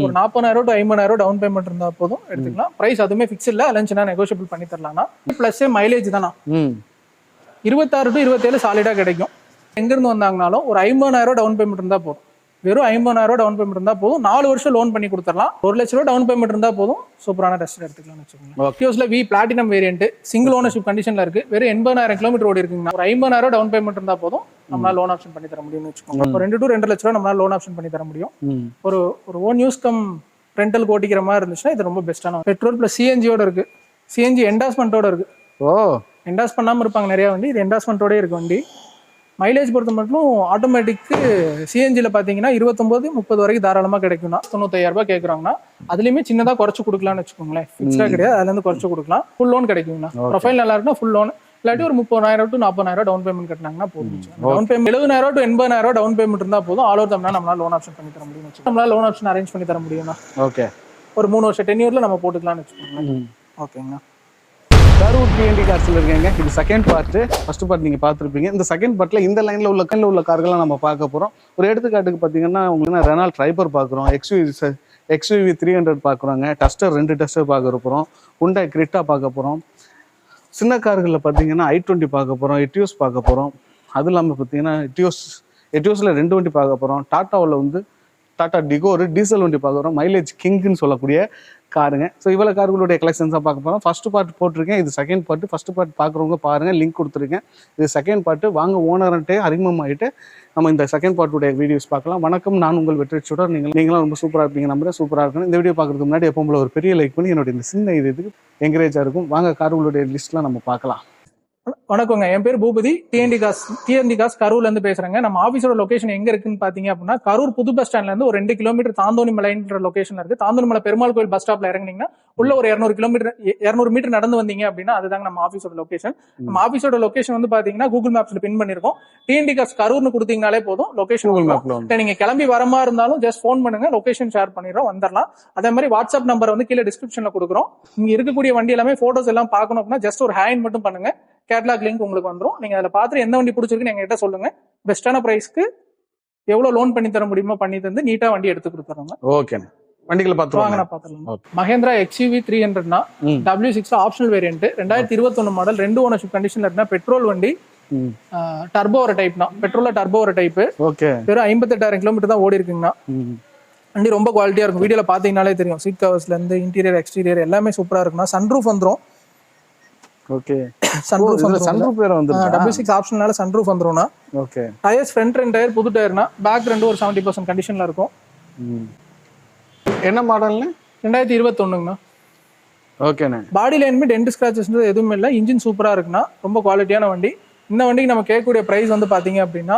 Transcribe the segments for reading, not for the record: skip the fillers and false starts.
ஒரு 40,000 to 50,000 down payment இருந்தா போதும் எடுத்துக்கலாம். பிரைஸ் அதுவுமே ஃபிக்ஸ் இல்ல, லஞ்ச்னா நெகோஷியபிள் பண்ணி தரலாம்னா. பிளஸ் மைலேஜ் தானா 26 டு 27 சாலிடா கிடைக்கும். எங்க இருந்து வந்தாங்கனாலும் ஒரு 50,000 டவுன் பேமெண்ட் இருந்தா போதும். வெறும் 50,000 டவுன் பேமெண்ட் இருந்தா போதும், 4 வருஷம் லோன் பண்ணி கொடுத்துடலாம். 1 லட்ச ரூபா டவுன் பேமெண்ட் இருந்தா போதும், சூப்பரான டெஸ்ட் எடுத்துக்கலாம்னு வச்சுக்கோங்க. Etiosல V platinum variant single ownership கண்டிஷன்ல இருக்கு. வெறும் 80,000 கிலோமீட்டர் ஓடி இருக்குங்க. ஒரு 50,000 டவுன் பேமெண்ட் இருந்தா போதும், நம்மளால லோன் ஆப்ஷன் பண்ணி தர முடியும்னு வச்சுக்கோங்க. ஒரு 2 டு 2.5 லட்ச ரூபா நம்மளால லோன் ஆப்ஷன் பண்ணி தர முடியும். ஒரு ஓன் யூஸ் கம் ரெண்டல் ஓட்டிக்கிற மாதிரி இருந்துச்சுன்னா இது ரொம்ப பெஸ்ட்டான. பெட்ரோல் பிளஸ் சிஎன்ஜியோட இருக்கு. சிஎன்ஜி என்டாஸ்மெண்ட்டோட இருக்கு. என்டாஸ் பண்ணாம இருப்பாங்க நிறைய வண்டி, இது என்டாஸ்மெண்ட்டோட இருக்கு வண்டி. மைலேஜ் பொறுத்த மட்டும் ஆட்டோமேட்டிக்கு சிஎன்ஜியில் பார்த்தீங்கன்னா 29-30 வரைக்கும் தாராளமாக கிடைக்கும்னா 95,000 ரூபாய் கேட்குறாங்கன்னா அதுலேயுமே சின்னதாக குறைச்சு கொடுக்கலாம்னு வச்சுக்கோங்களேன். ஃபிக்ஸாக கிடையாது, அதுலேருந்து குறைச்சு கொடுக்கலாம். ஃபுல் லோன் கிடைக்குங்கண்ணா. ப்ரொஃபைல் நல்லா இருக்குன்னா ஃபுல் லோன், இல்லாட்டி ஒரு 30,000 டு 40,000 டவுன் பேமெண்ட் கட்டினாங்கன்னா போதும். Down payment 70,000 to 80,000 down payment இருந்தால் போதும், ஆல் ஓவர் தமிழ்நாடு நம்மளால லோன் ஆப்ஷன் பண்ணி தர முடியும். நம்மளால லோன் ஆப்ஷன் அரேஞ்ச் பண்ணி தர முடியும்னா ஓகே. ஒரு 3 வருஷம் 10 இயர்ல நம்ம போட்டுக்கலாம்னு வச்சுக்கோங்களேன். ஓகேங்கண்ணா. கரூர் டிஎன்டி கார்ஸ்ல இருக்கேங்க. இது செகண்ட் பார்ட். ஃபர்ஸ்ட் பார்ட் நீங்க பார்த்துருப்பீங்க. இந்த செகண்ட் பார்ட்ல இந்த லைன்ல உள்ள கார்கள்லாம் நம்ம பார்க்க போறோம். ஒரு எடுத்துக்காட்டுக்கு பார்த்தீங்கன்னா உங்களுக்கு ரெனால்ட் ட்ரைபர் பார்க்குறோம், XUV 300 பார்க்குறோங்க, டஸ்டர் 2 டஸ்டர் பார்க்க போகிறோம், ஹுண்டாய் கிரெட்டா பார்க்க போகிறோம். சின்ன கார்களில் பார்த்தீங்கன்னா i20 பார்க்க போகிறோம், எட்டியோஸ் பார்க்க போகிறோம். அது இல்லாமல் பார்த்தீங்கன்னா எட்டியோஸில் 2 வண்டி பார்க்க போகிறோம். டாட்டாவில் வந்து டாடா டிகோரு டீசல் வண்டி பார்க்குறோம். மைலேஜ் கிங்னு சொல்லக்கூடிய காருங்க. ஸோ இவ்வளோ கார்களுடைய கலெக்ஷன்ஸாக பார்க்க போகிறோம். ஃபர்ஸ்ட் பார்ட் போட்டிருக்கேன், இது செகண்ட் பார்ட். ஃபர்ஸ்ட் பார்ட் பார்க்குறவங்க பாருங்கள், லிங்க் கொடுத்துருக்கேன். இது செகண்ட் பார்ட். வாங்க ஓனர்கிட்டே அறிமுகமாகிட்டு நம்ம இந்த செகண்ட் பார்ட்டுடைய வீடியோஸ் பார்க்கலாம். வணக்கம், நான் உங்கள் வெற்றி சுடர். நீங்களும் ரொம்ப சூப்பராக இருப்பீங்க, நம்புறேன். சூப்பராக இருக்கணும். இந்த வீடியோ பார்க்குறதுக்கு முன்னாடி எப்போ போல ஒரு பெரிய லைக் பண்ணி என்னுடைய இந்த சின்ன இதுக்கு என்கரேஜாக இருக்கும். வாங்க கார்களுடைய லிஸ்ட்லாம் நம்ம பார்க்கலாம். வணக்கங்க, என் பேர் பூபதி. டிஎன்டி காஸ் கரூர்ல இருந்து பேசுறேங்க. நம்ம ஆபீஸோட லொகேஷன் எங்க இருக்குன்னு பாத்தீங்க அப்படின்னா கரூர் புது பஸ் ஸ்டாண்ட்ல இருந்து ஒரு 2 கிலோமீட்டர் தாந்தோணி மலைன்ற லொகேஷன்ல இருக்கு. தாந்தோணி மலை பெருமாள் கோயில் பஸ் ஸ்டாப்ல இறங்குனீங்கன்னா உள்ள ஒரு 200 மீட்டர் நடந்து வந்தீங்க அப்படின்னா அதுதாங்க நம்ம ஆபீஸோட லொகேஷன். நம்ம ஆபீஸோட லொகேஷன் வந்து பாத்தீங்கன்னா கூகுள் மேப்ஸ்ல பின் பண்ணிருக்கோம். டிஎன்டி காஸ் கரூர்னு கொடுத்தீங்கனாலே போதும், லொகேஷன். நீங்க கிளம்பி வரமா இருந்தாலும் ஜஸ்ட் போன் பண்ணுங்க, லொகேஷன் ஷேர் பண்ணிடுறோம், வந்துடலாம். அதே மாதிரி வாட்ஸ்அப் நம்பர் வந்து கீழே டிஸ்கிரிப்ஷன்ல கொடுக்குறோம். இங்க இருக்கக்கூடிய வண்டி எல்லாமே போட்டோஸ் எல்லாம் பார்க்கணும் அப்படின்னா ஜஸ்ட் ஒரு ஹேண்ட் மட்டும் பண்ணுங்க, கேட்லாக் லிங்க் உங்களுக்கு வந்துரும். நீங்க அதில் பார்த்துட்டு எந்த வண்டி பிடிச்சிருக்குன்னு எங்ககிட்ட சொல்லுங்க. பெஸ்டான பிரைஸ்க்கு எவ்வளவு லோன் பண்ணி தர முடியுமோ பண்ணி தந்து நீட்டா வண்டி எடுத்து கொடுத்துறோங்க. ஓகே, வண்டிகளை பார்த்துருவாங்க. Mahindra XUV 300 W6 optional variant 2021 model, 2 ownership கண்டிஷன்ல இருந்தா பெட்ரோல் வண்டி. டர்போ ஒரு டைப்னா, பெட்ரோல்ல டர்போ ஒரு டைப். வெறும் 58,000 கிலோமீட்டர் தான் ஓடி இருக்குங்கண்ணா. வண்டி ரொம்ப குவாலிட்டியா இருக்கும். வீடியோல பாத்தீங்கன்னாலே தெரியும். சீட் கவர்ஸ்ல இருந்து இன்டீரியர் எக்ஸ்டீரியர் எல்லாமே சூப்பரா இருக்குண்ணா. சன்ரூஃப் வந்துரும். ஓகே, சன்ரூஃப் வேற வந்து W6 ஆப்ஷனால சன்ரூஃப் வந்துரும்னா. ஓகே, டயர்ஸ் ஃப்ரண்ட் 2 டயர் புது டயர்னா, பேக் 2 ஒரு 70% கண்டிஷன்ல இருக்கும். என்ன மாடல்னு 2021ங்கண்ணா. ஓகேண்ணா. பாடி லைனுமே டென்ட் ஸ்கிராச்சஸ் எதுவுமே இல்லை. இன்ஜின் சூப்பரா இருக்குண்ணா. ரொம்ப குவாலிட்டியான வண்டி. இந்த வண்டிக்கு நம்ம கேட்கக்கூடிய பிரைஸ் வந்து பாத்தீங்க அப்படின்னா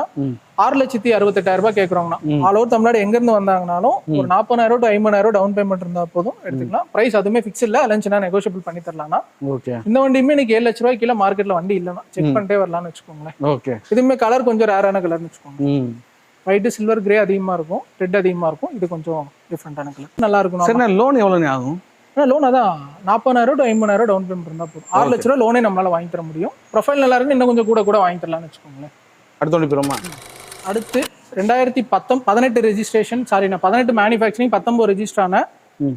6,68,000 ரூபாய் கேட்கறோம்னா. ஆல் ஓவர் தமிழ்நாடு எங்க இருந்து வந்தாங்கனாலும் ஒரு 40,000 டு 50,000 டவுன் பேமெண்ட் இருந்தா போதும் எடுத்துக்கலாம். பிரைஸ் அதுவுமே ஃபிக்ஸ் இல்ல, லஞ்ச்னா நெகோஷியபிள் பண்ணி தரலாம்னா. இந்த வண்டியுமே இன்னைக்கு 7 லட்ச ரூபாய்க்கு மார்க்கெட்ல வண்டி இல்லைன்னா செக் பண்ணிட்டே வரலாம்னு வச்சுக்கோங்களேன். இதுவுமே கலர் கொஞ்சம் ரேரான கலர்னு வச்சுக்கோங்க. ஒயிட், சில்வர், கிரே அதிகமா இருக்கும், ரெட் அதிகமா இருக்கும். இது கொஞ்சம் டிஃப்ரெண்டான கலர், நல்லா இருக்கும். லோன் எவ்வளவு ஆகும்? லோன் அதான் 40,000 டு 50,000 டவுன் பேமெண்ட் இருந்தா போதும். 6 லட்ச ரூபாய் லோனே நம்மளால வாங்கி தர முடியும். ப்ரொஃபைல் நல்லா இருக்கு, இன்னும் கொஞ்சம் கூட வாங்கி தரலாம்னு வச்சுக்கோங்களேன். அடுத்து 2018 ரெஜிஸ்ட்ரேஷன், சாரி நான் 18 மேனுஃபேக்சரிங் 19 ரெஜிஸ்டர் ஆன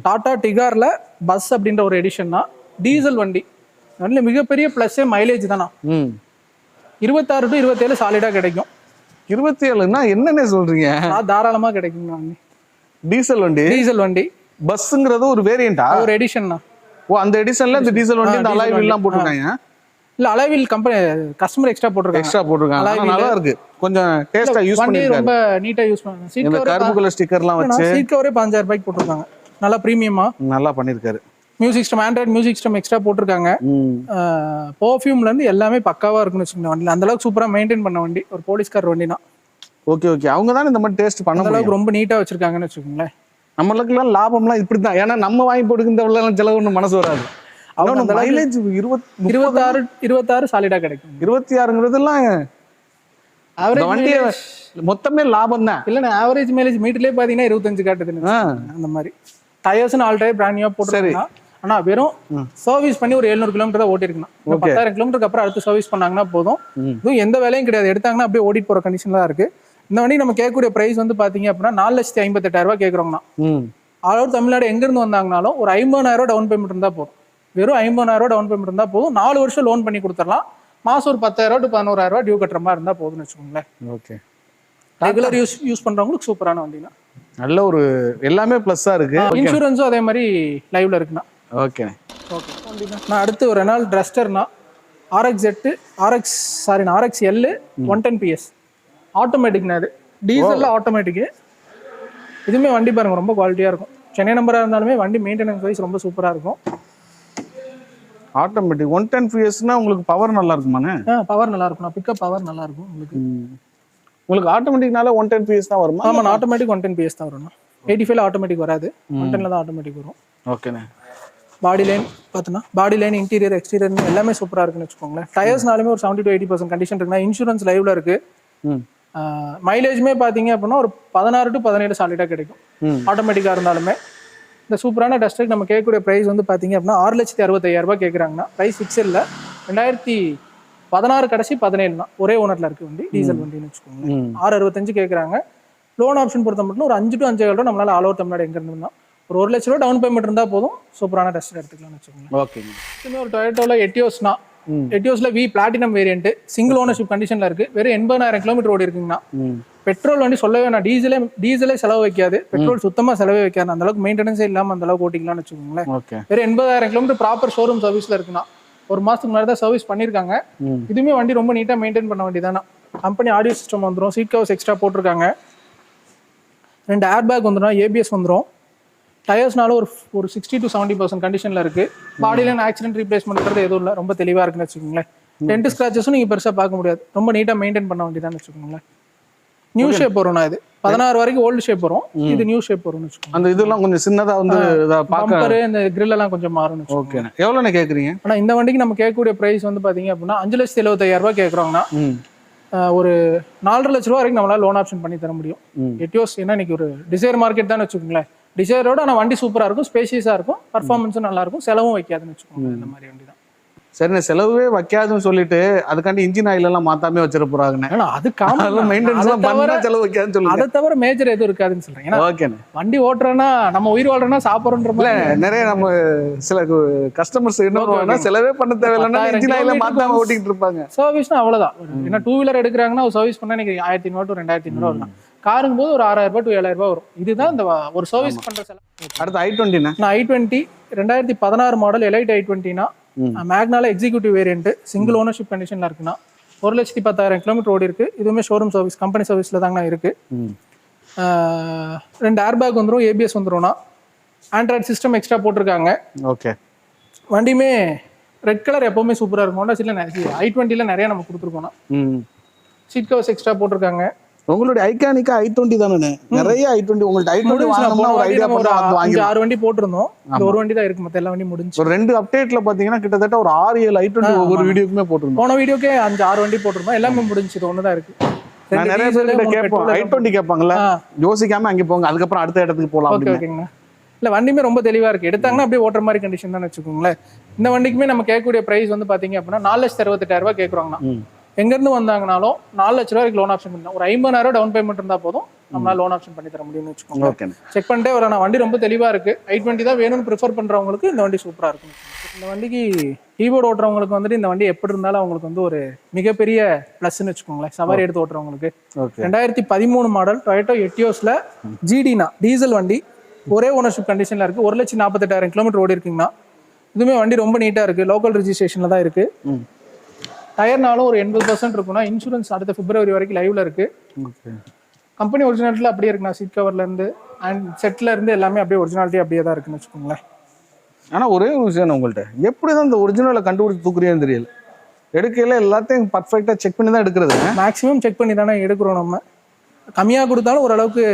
டாடா டிகார்ல பஸ் அப்படின்ற ஒரு எடிஷன் தான். டீசல் வண்டி. நல்ல மிகப்பெரிய பிளஸ் மைலேஜ் தானா. 26 டு 27 சாலிடா கிடைக்கும். 27னா என்னன்னு சொல்றீங்க? தாராளமா கிடைக்கும். டீசல் வண்டி பஸ்ங்கிறது ஒரு வேரியண்டா, ஒரு எடிஷன்னா. ஓ, அந்த எடிஷன்ல இந்த டீசல் வண்டி இந்த அலாய் வீல் எல்லாம் போட்டுருக்காங்க. இல்ல, alloy wheel company customer extra போட்டுருக்காங்க. நல்லா இருக்கு, கொஞ்சம் டேஸ்டா யூஸ் பண்ணிருக்காங்க. ரொம்ப நீட்டா யூஸ் பண்ணாங்க. சீட் கவர், கருப்பு கலர் ஸ்டிக்கர்லாம் வச்சு சீட் கவரே 5,000 ரூபாய்க்கு போட்டுருக்காங்க. நல்லா பிரீமியமா நல்லா பண்ணிருக்காரு. Music system, Android music system extra போட்டிருக்காங்க. பெர்ஃபியூம்ல இருந்து எல்லாமே பக்காவா இருக்குன்னு வச்சுக்கோங்க. வண்டியில அந்த அளவுக்கு சூப்பரா மெயின்டைன் பண்ண வண்டி. ஒரு போலீஸ்கார் வண்டினா. ஓகே ஓகே, அவங்க தான் இந்த மாதிரி டேஸ்ட் பண்ண அளவுக்கு ரொம்ப நீட்டா வச்சிருக்காங்கன்னு வச்சுக்கோங்களேன். நம்மளுக்குலாம் லாபம்லாம் இப்படிதான். ஏன்னா நம்ம வாங்கி போட்டுக்கிற செலவு ஒன்றும் மனசு வராது. மைலேஜ் 26 சாலிடா கிடைக்கும். 26ங்கிறதுலாம் வண்டி மொத்தமே லாபம் தான். இல்ல, ஆவரேஜ் மைலேஜ் மீட்டர்லயே பாத்தீங்கன்னா 25 காட்டுது. அந்த மாதிரி டயர்ஸ் ஆல் டயர் பிராண்ட் நியூவா போட்டுருக்காங்க. ஆனா வெறும் சர்வீஸ் பண்ணி ஒரு 700 கிலோமீட்டர் தான் ஓட்டி இருக்கணும். 10,000 கிலோமீட்டருக்கு அப்புறம் அடுத்து சர்வீஸ் பண்ணாங்கன்னா போதும். இதுவும் எந்த வேலையும் கிடையாது. எடுத்தாங்கன்னா அப்படியே ஓடிட்டு போற கண்டிஷன்ல தான் இருக்கு. இந்த வண்டி நம்ம கேட்கக்கூடிய பிரைஸ் வந்து பாத்தீங்க அப்படின்னா 4,58,000 ரூபாய் கேட்கறோம்னா. ஆல் ஓவர் தமிழ்நாடு எங்கேருந்து வந்தாங்கனாலும் ஒரு 50,000 டவுன் பேமெண்ட் இருந்தால் போதும். வெறும் 50,000 டவுன் பேமெண்ட் இருந்தால் போதும். 4 வருஷம் லோன் பண்ணி கொடுத்துடலாம். மாதம் ஒரு 10,000 to 11,000 டியூ கட்டுற மாதிரி இருந்தால் போதும்னு வச்சுக்கோங்களேன். ஓகே. ரெகுலர் யூஸ் பண்ணுறவங்களுக்கு சூப்பரான வண்டினா. நல்ல ஒரு எல்லாமே ப்ளஸ்ஸாக இருக்கு. இன்சூரன்ஸும் அதே மாதிரி லைவ்ல இருக்குண்ணா. Okay okay. நான் அடுத்து ஒரு ரெனால்ட் டஸ்டர்னா RX L 110 PS ஆட்டோமேட்டிக்னா. இது டீசலில் ஆட்டோமேட்டிக்கு. இதுவுமே வண்டி பாருங்க ரொம்ப குவாலிட்டியாக இருக்கும். சென்னை நம்பராக இருந்தாலுமே வண்டி மெயின்டெனன்ஸ் வைஸ் ரொம்ப சூப்பராக இருக்கும். ஆட்டோமேட்டிக் 110 PS-னா உங்களுக்கு பவர் நல்லா இருக்குமாண்ணே? பவர் நல்லா இருக்கும். பிக்கப் பவர் நல்லா இருக்கும் உங்களுக்கு ஆட்டோமேட்டிக்னால 110 PS தான் வருமா? ஆமாம், ஆட்டோமேட்டிக் 110 PS தான் வரும். 85 ஆட்டோமேட்டிக் வராது, 110 தான் ஆட்டோமேட்டிக் வரும். ஓகேண்ணே. பாடி லைன் பார்த்தோன்னா பாடி லைன் இன்டீரியர் எக்ஸ்டீரியர் எல்லாமே சூப்பராக இருக்குன்னு வச்சுக்கோங்களேன். டயர்ஸ்னாலுமே ஒரு 70 to 80% கண்டிஷன் இருக்குன்னா இன்சூரன்ஸ் லைவ்ல இருக்கு. மைலேஜுமே பார்த்தீங்க அப்படின்னா ஒரு 16 to 17 சாலிடாக கிடைக்கும் ஆட்டோமேட்டிக்காக இருந்தாலுமே. இந்த சூப்பரான டஸ்டருக்கு நம்ம கேட்கக்கூடிய ப்ரைஸ் வந்து பார்த்தீங்க அப்படின்னா 6,65,000 கேட்குறாங்கன்னா ப்ரைஸ் ஃபிக்ஸ் இல்லை. 2016 கடைசி 17 தான் ஒரே ஓனரில் இருக்குது வண்டி, டீசல் வண்டின்னு வச்சுக்கோங்களேன். 6,65 கேட்குறாங்க. லோன் ஆப்ஷன் பொறுத்த மட்டும் ஒரு 5 to 5,000 நம்மளால ஆல் ஓவர் தமிழ்நாடு எங்கே இருந்தால் ஒரு 1 லட்ச ரூபா டவுன் பேமெண்ட் இருந்தால் போதும். சூப்பரான டஸ்டர் எடுத்துக்கலாம்னு வச்சுக்கோங்களேன். ஓகேங்க. இதுவுமே ஒரு டொயோட்டோவில் எட்டியோஸ்னா. எட்டியோஸ்ல V platinum variant single ownership கண்டிஷன்ல இருக்கு. வெறும் 80,000 கிலோமீட்டர் ஓடி இருக்குங்கண்ணா. பெட்ரோல் வண்டி சொல்லவே வேணாம். டீசலே செலவு வைக்காது. பெட்ரோல் சுத்தமா செலவே வைக்காது. அந்த அளவுக்கு மெயின்டெனன்ஸே இல்லாம அந்த அளவுக்கு ஓட்டிக்கலாம்னு வச்சுக்கோங்களேன். வெறும் 80,000 கிலோமீட்டர் ப்ராப்பர் ஷோரூம் சர்வீஸ்ல இருக்குண்ணா. ஒரு மாசத்துக்கு முன்னாடி தான் சர்வீஸ் பண்ணிருக்காங்க. இதுவுமே வண்டி ரொம்ப நீட்டா மெயின்டைன் பண்ண வண்டி தானே. கம்பெனி ஆடியோ சிஸ்டம் வந்துடும், சீட் கவர்ஸ் எக்ஸ்ட்ரா போட்டிருக்காங்க, 2 ஏர் பேக் வந்துடும், ABS வந்துடும். டயர்ஸ்னால ஒரு 60 to 70% கண்டிஷன்ல இருக்கு. பாடியில ஆக்சிடென்ட் ரீப்ளேஸ்மெண்ட் எதுவும் இல்லை, ரொம்ப தெளிவா இருக்குன்னு வச்சுக்கோங்களேன். டென்ட் ஸ்கிராச்சஸும் நீங்க பெருசா பார்க்க முடியாது. ரொம்ப நீட்டா மெயின்டைன் பண்ண வேண்டியதான்னு வச்சுக்கோங்களேன். நியூ ஷேப் வரும். இது 16 வரைக்கும் ஓல்டு ஷேப் வரும், இது நியூ ஷேப் வரும்னு வச்சுக்கோங்க. அந்த இதெல்லாம் கொஞ்சம் சின்னதா வந்து பம்பர் இந்த கிரில் எல்லாம் கொஞ்சம் மாறும். ஓகே. எவ்வளோன்னு கேட்குறீங்க? ஆனா இந்த வண்டிக்கு நம்ம கேட்கக்கூடிய பிரைஸ் வந்து பாத்தீங்க அப்படின்னா 5,75,000 கேட்குறோம்னா ஒரு 4.5 லட்ச ரூபா வரைக்கும் நம்மளால லோன் ஆப்ஷன் பண்ணி தர முடியும். எட்டியோஸ் ஏன்னா இன்னைக்கு ஒரு டிசைர் மார்க்கெட் தான் வச்சுக்கோங்களேன். டிசைரோட ஆனால் வண்டி சூப்பராக இருக்கும், ஸ்பேஷியஸாக இருக்கும், பர்ஃபார்மன்ஸும் நல்லா இருக்கும், செலவும் வைக்காதுன்னு வச்சுக்கோங்க. இந்த மாதிரி வண்டி தான். சரிண்ணே, செலவே வைக்காதுன்னு சொல்லிட்டு அதுக்காண்டி இன்ஜின் ஆயில் எல்லாம் மாத்தாமே வச்சிட போறாங்கண்ணே. அது செலவு வைக்காதுன்னு சொல்லி அதை தவிர மேஜர் எதுவும் இருக்காதுன்னு சொல்றேன். ஓகேண்ணே. வண்டி ஓட்டுறோன்னா நம்ம உயிர் வாழ்றோம்னா சாப்பிட்றோன்ற நிறைய நம்ம சில கஸ்டமர்ஸ் என்ன செலவே பண்ண தேவையில்லைன்னா இன்ஜின் ஆயில மாத்தாம ஓட்டிட்டு இருப்பாங்க. சர்வீஸ்னா அவ்வளவுதான். ஏன்னா 2 வீலர் எடுக்கிறாங்கன்னா சர்வீஸ் பண்ணா இன்னைக்கு 1,500 to 2,500 வரலாம். காருங்க போது ஒரு 6,000 to 7,000 வரும். இதுதான் இந்த ஒரு சர்வீஸ் பண்ற செலவு. அடுத்து i20. நான் i20 2016 மாடல் எலைட் i20னா மேக்னால எக்ஸிக்யூட்டிவ் வேரியன்ட் சிங்கிள் ஓனர்ஷிப் கண்டிஷன்ல இருக்குன்னா 1,10,000 கிலோமீட்டர் ஓடி இருக்கு. இதுவுமே ஷோரூம் சர்வீஸ், கம்பெனி சர்வீஸ்ல தாங்கண்ணா இருக்கு. 2 ஏர் பேக் வந்துடும், ABS வந்துடும்னா ஆண்ட்ராய்டு சிஸ்டம் எக்ஸ்ட்ரா போட்டிருக்காங்க. ஓகே. வண்டியுமே ரெட் கலர் எப்பவுமே சூப்பரா இருக்கும். ஹோண்டா சீட்ல i20ல நிறைய நம்ம கொடுத்துருக்கோம்னா சீட் கவர்ஸ் எக்ஸ்ட்ரா போட்டிருக்காங்க. உங்களுடைய ஐகானிக்கா i20 தானே? நிறைய i20 உங்களுக்கு i20 வாங்கணும்னா ஒரு ஐடியா பண்ணி வாங்கி 6 வண்டி போட்டுருந்தோம். இந்த ஒரு வண்டி தான் இருக்கு, மத்த எல்லா வண்டி முடிஞ்சு. ஒரு 2 அப்டேட்ல பாத்தீங்கன்னா கிட்டத்தட்ட ஒரு 6-7 i20 ஒவ்வொரு வீடியோக்குமே போட்டுருந்தோம். போன வீடியோக்கே 5-6 வண்டி போட்டுருந்தோம், எல்லாமே முடிஞ்சு. இது ஒண்ணுதான் இருக்கு. நான் நிறைய பேர் கேட்போம் i20 கேட்பாங்கல்ல, யோசிக்காம அங்கே போங்க, அதுக்கப்புறம் அடுத்த இடத்துக்கு போலாம். ஓகேங்கண்ணா. இல்ல வண்டியுமே ரொம்ப தெளிவா இருக்கு. எடுத்தாங்கன்னா அப்படியே ஓட்டுற மாதிரி கண்டிஷன் தான் வச்சுக்கோங்களேன். இந்த வண்டிக்குமே நம்ம கேட்கக்கூடிய பிரைஸ் வந்து பாத்தீங்க அப்படின்னா 4,68,000 கேட்குறாங்கண்ணா. எங்க இருந்து வந்தாங்கனாலும் 4 லட்ச ரூபாய்க்கு லோன் ஆப்ஷன் பண்ணலாம். ஒரு 50,000 டவுன் பேமெண்ட் இருந்தா போதும், நம்மளால லோன் ஆப்ஷன் பண்ணி தர முடியும்னு வச்சுக்கோங்க. செக் பண்ணிட்டே வரணும். வண்டி ரொம்ப தெளிவா இருக்கு. i20 தான் வேணும்னு ப்ரிஃபர் பண்றவங்களுக்கு இந்த வண்டி சூப்பரா இருக்கும். இந்த வண்டிக்கு கீபோர்டு ஓட்டுறவங்களுக்கு வந்துட்டு இந்த வண்டி எப்படி இருந்தாலும் அவங்களுக்கு வந்து ஒரு மிகப்பெரிய பிளஸ்ன்னு வச்சுக்கோங்களேன். சவாரி எடுத்து ஓட்டுறவங்களுக்கு 2013 மாடல் டொயோட்டோ எட்டியோஸ்ல GD-னா டீசல் வண்டி, ஒரே ஓனர்ஷிப் கண்டிஷன்ல இருக்கு. 1,48,000 கிலோமீட்டர் ஓடி இருக்குங்கண்ணா. இதுவுமே வண்டி ரொம்ப நீட்டா இருக்கு, லோக்கல் ரெஜிஸ்ட்ரேஷன்ல தான் இருக்கு. டயர்னாலும் ஒரு 80% இருக்குன்னா இன்சூரன்ஸ் அடுத்த February வரைக்கும் லைவ்ல இருக்கு. கம்பெனி ஒரிஜினாலிட்டியில் அப்படியே இருக்குண்ணா. சீட் கவர்ல இருந்து அண்ட் செட்ல இருந்து எல்லாமே அப்படியே ஒரிஜினாலிட்டி அப்படியே தான் இருக்குன்னு வச்சுக்கோங்களேன். ஆனா ஒரே ஒரு விஷயம், உங்கள்கிட்ட எப்படிதான் இந்த ஒரிஜினலை கண்டுபிடிச்சு தூக்குறேன்னு தெரியல. எடுக்கையில எல்லாத்தையும் பர்ஃபெக்டா செக் பண்ணி தான் எடுக்கிறது. மேக்ஸிமம் செக் பண்ணி தானே எடுக்கிறோம். நம்ம கம்மியா கொடுத்தாலும் ஓரளவுக்கு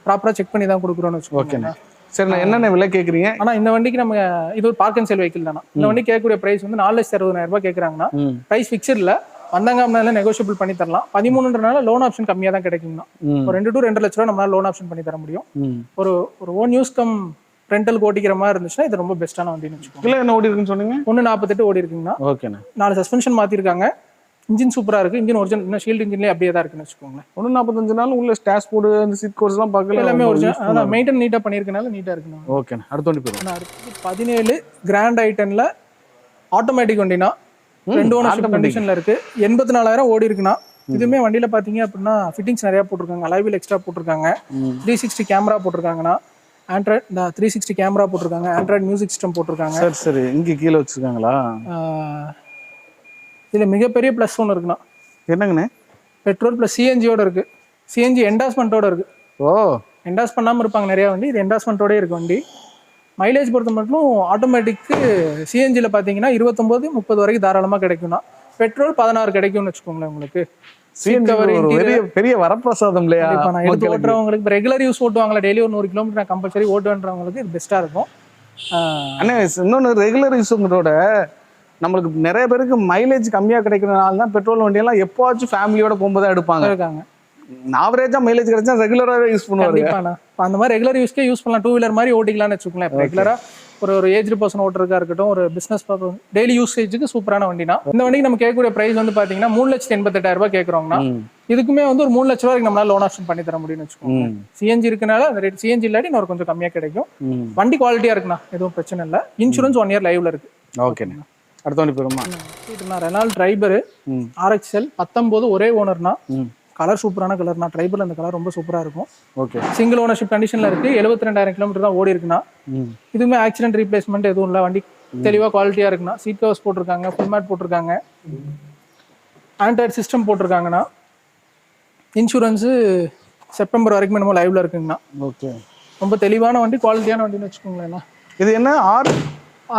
ப்ராப்பரா செக் பண்ணி தான் கொடுக்குறோம்னு வச்சுக்கோங்க. சரி, நான் என்னென்ன விலை கேட்குறீங்க? ஆனா இந்த வண்டிக்கு நம்ம இது ஒரு பார்க் அண்ட் சேல் வெஹிக்கிள் தானே. இந்த வண்டி கேட்கக்கூடிய பிரைஸ் வந்து 4,60,000 கேட்குறாங்கன்னா பிரைஸ் ஃபிக்ஸ்ட் இல்ல. வந்தாங்க அப்படின்னா நெகோஷியபிள் பண்ணி தரலாம். 13ன்றனால லோன் ஆப்ஷன் கம்மியா தான் கிடைக்கும்னா ஒரு 2 to 2.5 லட்ச ரூபா நம்மளால லோன் ஆப்ஷன் பண்ணி தர முடியும். ஒரு ஓன் யூஸ் கம் ரெண்டல் ஓட்டிக்கிற மாதிரி இருந்துச்சுன்னா இது ரொம்ப பெஸ்ட்டான வண்டின்னு வச்சுக்கோங்க. இல்லை என்ன ஓடி இருக்குன்னு சொன்னீங்க? 1,48 ஓடி இருக்குங்கண்ணா. ஓகேண்ணா. 4 சஸ்பென்ஷன் மாத்திருக்காங்க. இன்ஜின் சூப்பரா இருக்கு. இன்ஜின் ஒரிஜினல், இன்னும் ஷீல்டு இன்ஜின்லேயே அப்படியே தான் இருக்குன்னு வச்சுக்கோங்களேன். 145 நாள் உள்ள ஸ்டாஷ் போர்டு அந்த சீட் கோர்ஸ் எல்லாம் பார்க்கல, எல்லாமே ஒரிஜினல். அதான் மெயின்டைன் நீட்டா பண்ணியிருக்கனால நீட்டா இருக்குண்ணா. ஓகே. அடுத்த வண்டி போயிடும். அடுத்து 17 கிராண்ட் ஐட்டன்ல ஆட்டோமேட்டிக் வண்டினா 2 ஓனர்ஷிப் கண்டிஷன்ல இருக்கு. 84,000 ஓடி இருக்குண்ணா. இதுவுமே வண்டியில பாத்தீங்க அப்படின்னா ஃபிட்டிங்ஸ் நிறைய போட்டிருக்காங்க. அலைவில் எக்ஸ்ட்ரா போட்டிருக்காங்க. 360 கேமரா போட்டிருக்காங்கண்ணா. ஆண்ட்ராய்ட் 360 கேமரா போட்டிருக்காங்க. ஆண்ட்ராய்ட் மியூசிக் சிஸ்டம் போட்டிருக்காங்க. சரி சரி. இங்கே கீழே வச்சிருக்காங்களா? இதுல மிகப்பெரிய ப்ளஸ் ஒன்று இருக்குண்ணா. என்னங்கண்ணே? பெட்ரோல் ப்ளஸ் சிஎன்ஜியோட இருக்கு. சிஎன்ஜி என்டாஸ்மெண்ட்டோட இருக்கு. ஓ, என்டாஸ் பண்ணாமல் இருப்பாங்க நிறையா வண்டி, இது என்டாஸ்மெண்ட்டோடய இருக்கு வண்டி. மைலேஜ் பொறுத்த மட்டும் ஆட்டோமேட்டிக்கு சிஎன்ஜியில் பார்த்தீங்கன்னா 29-30 வரைக்கும் தாராளமாக கிடைக்கும்னா. பெட்ரோல் 16 கிடைக்கும்னு வச்சுக்கோங்களேன் உங்களுக்கு. பெரிய வரப்பிரசாதம் இல்லையா? எடுத்து ஓட்டுறவங்களுக்கு ரெகுலர் யூஸ் ஓட்டுவாங்களா, டெய்லி ஒரு 100 கிலோமீட்டர் நான் கம்பல்சரி ஓட்டுவேன்றவங்களுக்கு இது பெஸ்ட்டாக இருக்கும். அண்ணே இன்னொன்று ரெகுலர் யூஸுங்கிறோட நம்மளுக்கு நிறைய பேருக்கு மைலேஜ் கம்மியாக கிடைக்கிறதுனால தான் பெட்ரோல் வண்டியெல்லாம் எப்போவாச்சும் ஃபேமிலியோட போகும்போது எடுப்பாங்க. இருக்காங்க ஆவரேஜா மைலேஜ் கிடைச்சா ரெகுலராகவே யூஸ் பண்ணுவாங்க. அந்த மாதிரி ரெகுலர் யூஸ்க்கே யூஸ் பண்ணலாம். 2 வீலர் மாதிரி ஓட்டிக்கலாம்னு வச்சுக்கோங்களேன். ரெகுலரா ஒரு ஏஜ்டு பர்சன் ஓட்டுறதுக்கா இருக்கட்டும், ஒரு பிசினஸ் டெய்லி யூசேஜுக்கு சூப்பரான வண்டினா. இந்த வண்டிக்கு நம்ம கேட்கக்கூடிய பிரைஸ் வந்து பாத்தீங்கன்னா 3,88,000 ரூபாய் கேட்கறோம்னா, இதுக்குமே வந்து ஒரு 3 லட்ச ரூபாய்க்கு நம்மளால லோன் ஆப்ஷன் பண்ணி தர முடியும்னு வச்சுக்கோங்க. சிஎன்ஜி இருக்கனால அந்த ரேட், சிஎன்ஜி இல்லாட்டி இன்னொரு கொஞ்சம் கம்மியா கிடைக்கும். வண்டி குவாலிட்டியா இருக்குண்ணா, எதுவும் பிரச்சனை இல்லை. இன்சூரன்ஸ் 1 இயர் லைவ்ல இருக்கு. ஓகேண்ணா. அடுத்த வண்டி போயிருமா? ரெனால்ட் ட்ரைபர் RXL 19 ஒரே ஓனர்னா. கலர் சூப்பரான கலர்னா. ட்ரைபர்ல அந்த கலர் ரொம்ப சூப்பரா இருக்கும். ஓகே. சிங்கிள் ஓனர்ஷிப் கண்டிஷன்ல இருக்கு. 72,000 கிலோமீட்டர் தான் ஓடி இருக்குண்ணா. இதுவுமே ஆக்சிடென்ட் ரீப்ளேஸ்மெண்ட் எதுவும் இல்லை. வண்டி தெளிவா குவாலிட்டியா இருக்குண்ணா. சீட் கவர்ஸ் போட்டிருக்காங்க, ஃபுல் மேட் போட்டிருக்காங்க, ஆண்ட்ராய்ட் சிஸ்டம் போட்டிருக்காங்கண்ணா. இன்சூரன்ஸு செப்டம்பர் வரைக்கும் நம்ம லைவ்ல இருக்குங்கண்ணா. ஓகே. ரொம்ப தெளிவான வண்டி, குவாலிட்டியான வண்டின்னு வச்சுக்கோங்களேன். இது என்ன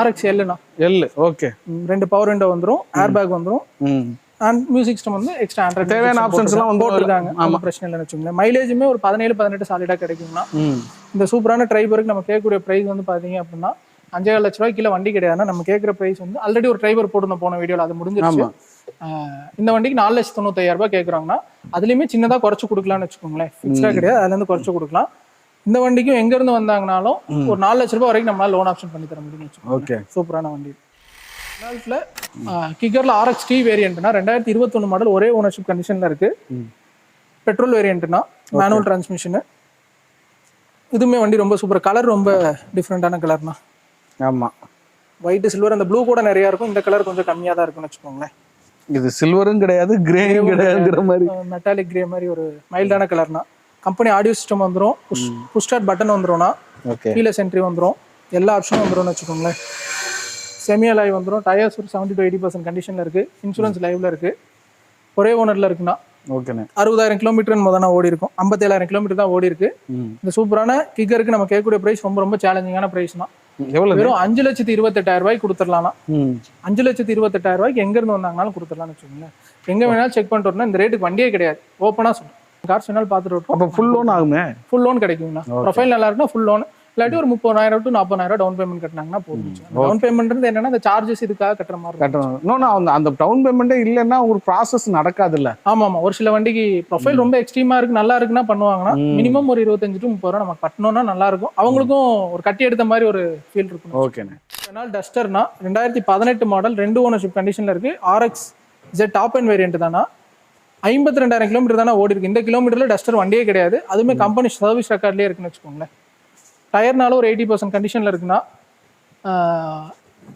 RXLண்ணா. எல். ஓகே. 2 பவர் விண்டோ வந்துடும், ஏர் பேக் வந்துடும், அண்ட் மியூசிக் சிஸ்டம் வந்து எக்ஸ்ட்ரா ஆண்ட்ராய்ட் தேவையான ஆப்ஷன்ஸ் எல்லாம் போட்டுருக்காங்க. ஆமா, பிரச்சனை இல்லைன்னு வச்சுக்கோங்களேன். மைலேஜுமே ஒரு 17-18 சாலிடா கிடைக்கும்னா. இந்த சூப்பரான ட்ரைபருக்கு நம்ம கேட்கக்கூடிய பிரைஸ் வந்து பாத்தீங்க அப்படின்னா 5,5 லட்ச ரூபாய் கீழே வண்டி கிடையாதுன்னா. நம்ம கேட்குற பிரைஸ் வந்து ஆல்ரெடி ஒரு ட்ரைபர் போட்டு போன வீடியோல அது முடிஞ்சிருச்சு. இந்த வண்டிக்கு 4,95,000 ரூபாய் கேட்குறாங்கன்னா அதுலயுமே சின்னதா குறைச்சு கொடுக்கலாம்னு வச்சுக்கோங்களேன். ஃபிக்ஸ்டா கிடையாது, அதுல இருந்து குறைச்சு கொடுக்கலாம். இந்த வண்டிக்கும் எங்க இருந்து வந்தாங்கனாலும் ஒரு 4 லட்ச ரூபாய் வரைக்கும் நம்மளால லோன் ஆப்ஷன் பண்ணி தர முடியும்னு வச்சுக்கோங்க. சூப்பரான வண்டி. கிக்கர்ல RXT வேரியன்ட்னா 2021 மாடல், ஒரே ஓனர்ஷிப் கண்டிஷன்ல இருக்கு. பெட்ரோல் வேரியன்ட்னா, மேனுவல் டிரான்ஸ்மிஷன். இதுவுமே வண்டி ரொம்ப சூப்பர். கலர் ரொம்ப டிஃப்ரெண்டான கலர்னா. ஆமா, ஒயிட் சில்வர், அந்த ப்ளூ கூட நிறைய இருக்கும். இந்த கலர் கொஞ்சம் கம்மியா தான் இருக்கும்னு வச்சுக்கோங்களேன். இது சில்வரும் கிடையாது, கிரேயும் கிடையாதுங்கிற மாதிரி மெட்டாலிக் கிரே மாதிரி ஒரு மைல்டான கலர்னா. கம்பெனி ஆடியோ சிஸ்டம் வந்துடும், புஷ் ஸ்டார்ட் பட்டன் வந்துடும்னா, கீழே சென்ட்ரி வந்துடும், எல்லா ஆப்ஷனும் வந்துடும்னு வச்சுக்கோங்களேன். செமி லைவ் வந்துடும். டயர்ஸ் ஒரு 70-80% கண்டிஷன்ல இருக்கு. இன்சூரன்ஸ் லைவ்ல இருக்கு. ஒரே ஓனர்ல இருக்குண்ணா. ஓகேண்ணே. 60,000 கிலோமீட்டர் முதல்ல ஓடி இருக்கும். 57,000 கிலோமீட்டர் தான் ஓடி இருக்கு. இந்த சூப்பரான கிக்கருக்கு நம்ம கேட்கக்கூடிய பிரைஸ் ரொம்ப ரொம்ப சேலஞ்சிங்கான பிரைஸ் தான். வெறும் 5,28,000 ரூபாய்க்கு கொடுத்துடலாம். 5,28,000 ரூபாய்க்கு எங்க இருந்து வந்தாங்கனாலும் கொடுத்துடலாம்னு வச்சுக்கோங்களேன். எங்க வேணாலும் செக் பண்ணிட்டு வரணும். இந்த ரேட்டுக்கு வண்டியே கிடையாது, ஓப்பனா சொல்றேன். கார்ஸ் வேணாலும் பார்த்துட்டு அப்போ ஃபுல் லோன் ஆகுமே. ஃபுல் லோன் கிடைக்குங்கண்ணா. ப்ரொஃபைல் நல்லா இருக்குன்னா ஃபுல் லோன், இல்லாட்டி ஒரு 30,000 to 40,000 டவுன் பேமெண்ட் கட்டினாங்கன்னா போதும். டவுன் பேமெண்ட் என்னன்னா இந்த சார்ஜஸ் இதுக்காக கட்டுற மாதிரி கட்டணும். இன்னொன்று அந்த டவுன் பேமெண்ட்டே இல்லைன்னா ஒரு ப்ராசஸ் நடக்காது இல்லை. ஆமா, ஒரு சில வண்டிக்கு ப்ரொஃபைல் ரொம்ப எக்ஸ்ட்ரீமா இருக்கு, நல்லா இருக்குன்னா பண்ணுவாங்கன்னா மினிமம் ஒரு 25 to 30 ரூபா நம்ம கட்டணும்னா நல்லா இருக்கும். அவங்களுக்கும் ஒரு கட்டி எடுத்த மாதிரி ஒரு ஃபீல் இருக்கும். ஓகேண்ணே. அதனால டஸ்டர்னா 2018 மாடல், 2 ஓனர்ஷிப் கண்டிஷன்ல இருக்கு. RXZ டாப் அண்ட் வேரியன்ட் தானா. 52,000 கிலோமீட்டர் தானே ஓடி இருக்கு. இந்த கிலோமீட்டர்ல டஸ்டர் வண்டியே கிடையாது. அதுவுமே கம்பெனி சர்வீஸ் ரெக்கார்ட்லேயே இருக்குன்னு வச்சுக்கோங்களேன். டயர்னால ஒரு 80% கண்டிஷன்ல இருக்குன்னா.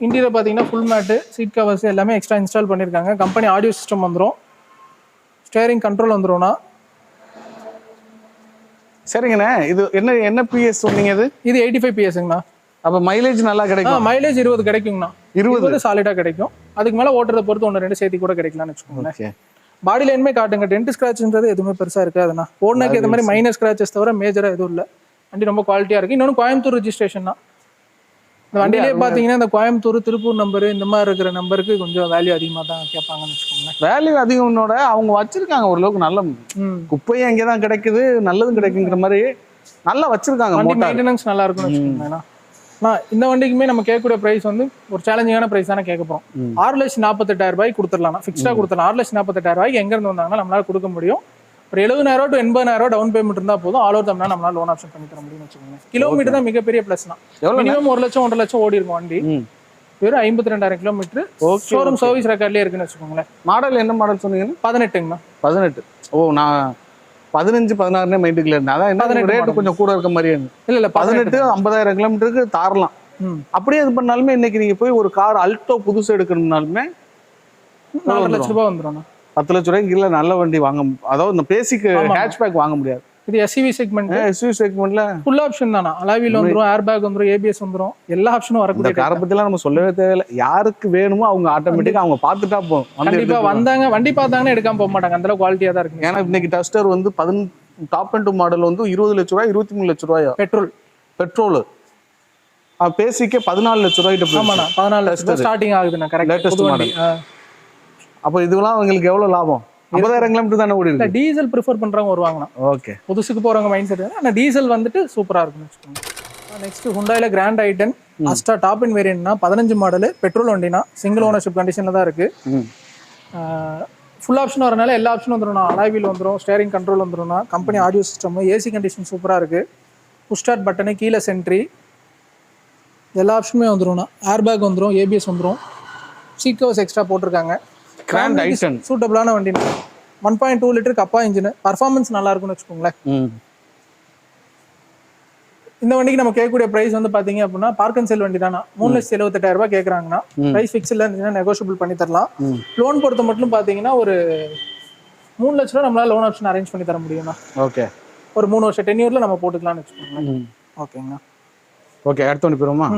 இன்டீரியர் பார்த்தீங்கன்னா ஃபுல் மேட்டு, சீட் கவர்ஸ் எல்லாமே எக்ஸ்ட்ரா இன்ஸ்டால் பண்ணியிருக்காங்க. கம்பெனி ஆடியோ சிஸ்டம் வந்துடும், ஸ்டேரிங் கண்ட்ரோல் வந்துடும்னா. சரிங்கண்ணே. இது என்ன PS சொன்னீங்க? இது 85 PSங்கண்ணா. அப்போ மைலேஜ் நல்லா கிடைக்கும். மைலேஜ் 20 கிடைக்குங்கண்ணா. 20 சாலிடா கிடைக்கும். அதுக்கு மேலே ஓட்டுறதை பொறுத்து 1-2 சேர்த்து கூட கிடைக்கலாம்னு வச்சுக்கோங்களேன். பாடி லைனுமே காட்டுங்க. டென்ட் ஸ்கிராச்ன்றது எதுவுமே பெருசா இருக்காதுண்ணா. ஓடுனாக்கு இந்த மாதிரி மைனர் ஸ்கிராச்சஸ் தவிர மேஜரா எதுவும் இல்லை. வண்டி ரொம்ப குவாலிட்டியா இருக்கு. இன்னொன்று கோயம்புத்தூர் ரெஜிஸ்ட்ரேஷன் தான். இந்த வண்டியிலே பாத்தீங்கன்னா இந்த கோயம்புத்தூர், திருப்பூர் நம்பர் இந்த மாதிரி இருக்கிற நம்பருக்கு கொஞ்சம் வேல்யூ அதிகமாக தான் கேட்பாங்கன்னு வச்சுக்கோங்களேன். வேல்யூ அதிகம்னோட அவங்க வச்சிருக்காங்க ஓரளவுக்கு நல்ல குப்பையும் அங்கே தான் கிடைக்குது, நல்லதும் கிடைக்குங்கிற மாதிரி நல்லா வச்சிருக்காங்க. வண்டி மெயின்டெனன்ஸ் நல்லா இருக்கும்னு வச்சுக்கோங்களேன். இந்த வண்டிக்குமே நம்ம கேட்கக்கூடிய பிரைஸ் வந்து ஒரு சேலஞ்சிங்கான பிரைஸ் தானே கேட்க போறோம். 6,48,000 ரூபாய்க்கு கொடுத்துடலாம். ஃபிக்ஸ்டா கொடுத்துடலாம். 6,48,000 ரூபாய்க்கு எங்க இருந்து வந்தாங்கன்னா நம்மளால கொடுக்க முடியும். ஒரு 70,000 to 80,000 டவுன் பேமெண்ட் இருந்தா போதும். ஆல் ஓவர் தமிழ்நாடு நம்மளால லோன் ஆப்ஷன் பண்ணி தர முடியும்னு வச்சுக்கோங்க. கிலோமீட்டர் தான் மிகப்பெரிய பிளஸ்னா. மினிமம் 1 லட்சம் 1.5 லட்சம் ஓடி இருக்கும் வண்டி. வெறும் 52,000 கிலோமீட்டர் ஓகே. ஷோரூம் சர்வீஸ் ரெக்கார்ட்லயே இருக்குன்னு வச்சுக்கோங்களேன். மாடல் என்ன மாடல் சொன்னீங்கன்னா? 18ங்கண்ணா. 18. ஓ, நான் 15 16 மைண்டுக்குள்ள இருந்தேன். அதான் என்ன 18 ரேட்டு கொஞ்சம் கூட இருக்க மாதிரியே இருக்கு. இல்ல 18 50,000 கிலோமீட்டருக்கு தாரலாம். அப்படியே இது பண்ணாலுமே இன்னைக்கு நீங்க போய் ஒரு கார் அல்டோ புதுசு எடுக்கணும்னாலுமே 4 லட்ச ரூபாய் வந்துடும். 10 லட்ச ரூபாய்க்கு இல்ல நல்ல வண்டி வாங்க, அதாவது இந்த பேசிக் ஹேட்ச்பேக் வாங்க முடியாது. இது எஸ்யூவி செக்மெண்ட். எஸ்யூவி செக்மெண்ட்ல ஃபுல் ஆப்ஷன் தானா. அலாவில் வந்துரும், ஏர் பேக் வந்துரும், ஏபிஎஸ் வந்துரும், எல்லா ஆப்ஷனும் இந்த வரக்கூடிய காரை பத்திலாம் நம்ம சொல்லவே தேவையில்லை. யாருக்கு வேணுமோ அவங்க ஆட்டோமேட்டிக்கா அவங்க பார்த்துட்டா போதும். கண்டிப்பா வந்தாங்க வண்டி பார்த்தாங்கன்னா எடுக்காம போக மாட்டாங்க. அந்த அளவுக்கு குவாலிட்டியா தான் இருக்கு. ஏன்னா இன்னைக்கு டஸ்டர் வந்து டாப் அண்ட் மாடல் வந்து 20 லட்ச ரூபாய் 23 லட்ச ரூபாயா பெட்ரோல். பேசிக்கே 14 லட்ச ரூபாய்க்கு. ஆமாண்ணா 14 லட்சம் ஸ்டார்டிங் ஆகுதுண்ணா. கரெக்ட். Latest model. அப்போ இதுவெல்லாம் அவங்களுக்கு எவ்வளவு லாபம்? 50,000 கிலோமீட்டர் தானே ஓடி இருக்கு. டீசல் ப்ரிஃபர் பண்றவங்க வருவாங்கண்ணா. ஓகே. புதுசுக்கு போறவங்க மைண்ட் செட். ஆனா டீசல் வந்துட்டு சூப்பரா இருக்குன்னு வச்சுக்கோங்க. நெக்ஸ்ட் ஹுண்டாயில கிராண்ட் ஐட்டன் அஸ்டா டாப் இன் வேரியன்ட்னா 15 மாடல் பெட்ரோல் வண்டினா சிங்கிள் ஓனர்ஷிப் கண்டிஷன்ல தான் இருக்கு. ஃபுல் ஆப்ஷன் வரனால எல்லா ஆப்ஷனும் வந்துடும். அலாவில் வந்துடும், ஸ்டேரிங் கண்ட்ரோல் வந்துடும்னா, company audio system, AC condition சூப்பரா இருக்கு, புஷ் ஸ்டார்ட் பட்டனு, கீழே சென்ட்ரி, எல்லா ஆப்ஷனுமே வந்துடும்னா, ஏர் பேக் வந்துடும், ஏபிஎஸ் வந்துடும், சீட் கவர்ஸ் எக்ஸ்ட்ரா போட்டிருக்காங்க. கிராண்ட் ஐட்டன் சூட்டபிளான வண்டி. 1.2 லிட்டர் கப்பா இன்ஜின், பர்ஃபார்மன்ஸ் நல்லா இருக்கும்னு வச்சுக்கோங்களேன். இந்த வண்டிக்கு நம்ம கேட்கக்கூடிய பிரைஸ் வந்து பாத்தீங்க அப்படின்னா பார்க் அண்ட் செல் வண்டி தானா. 3,78,000 ரூபாய் கேட்கறாங்கன்னா பிரைஸ் ஃபிக்ஸ்ல இருந்துச்சுன்னா நெகோஷியபிள் பண்ணி தரலாம். லோன் பொறுத்த மட்டும் பாத்தீங்கன்னா ஒரு 3 லட்ச ரூபா நம்மளால லோன் ஆப்ஷன் அரேஞ்ச் பண்ணி தர முடியும்னா. ஓகே. ஒரு 3 வருஷம் டென்யூர்ல நம்ம போட்டுக்கலாம்னு வச்சுக்கோங்களேன். ஓகேங்கண்ணா. ஓகே, அடுத்த ஒன்று போயிருமா?